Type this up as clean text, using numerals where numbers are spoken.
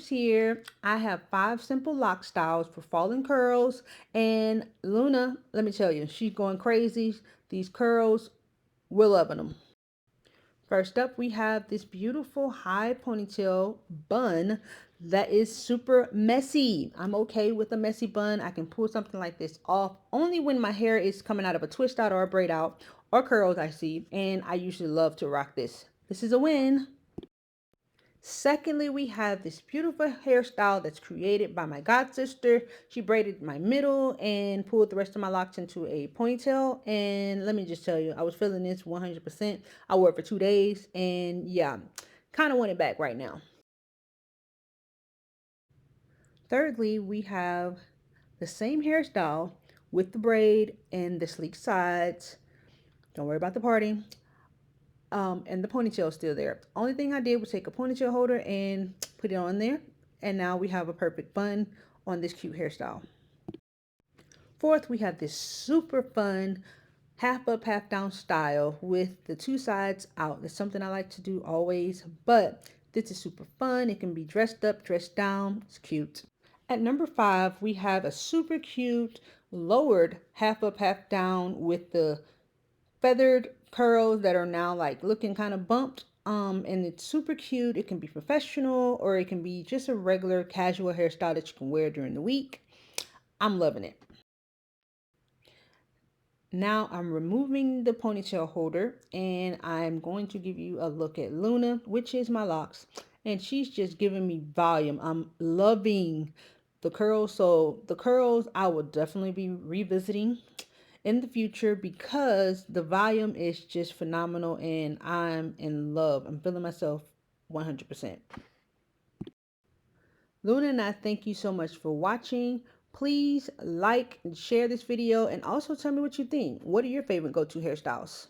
here. I have 5 simple lock styles for falling curls. And Luna, let me tell you, she's going crazy. These curls, we're loving them. First up, we have this beautiful high ponytail bun that is super messy. I'm okay with a messy bun. I can pull something like this off only when my hair is coming out of a twist out or a braid out or curls I see. And I usually love to rock this. This is a win. Secondly, we have this beautiful hairstyle that's created by my god sister. She braided my middle and pulled the rest of my locks into a ponytail. And let me just tell you, I was feeling this 100%. I wore it for 2 days and yeah, kind of want it back right now. Thirdly, we have the same hairstyle with the braid and the sleek sides. Don't worry about the parting. And the ponytail is still there. Only thing I did was take a ponytail holder and put it on there. And now we have a perfect bun on this cute hairstyle. Fourth, we have this super fun half up, half down style with the two sides out. That's something I like to do always, but this is super fun. It can be dressed up, dressed down. It's cute. At number 5, we have a super cute lowered half up, half down with the feathered curls that are now like looking kind of bumped. And it's super cute. It can be professional or it can be just a regular casual hairstyle that you can wear during the week. I'm loving it. Now I'm removing the ponytail holder and I'm going to give you a look at Luna, which is my locks. And she's just giving me volume. I'm loving the curls. So the curls I will definitely be revisiting in the future because the volume is just phenomenal and I'm in love. I'm feeling myself 100%. Luna and I thank you so much for watching. Please like and share this video and also tell me what you think. What are your favorite go-to hairstyles?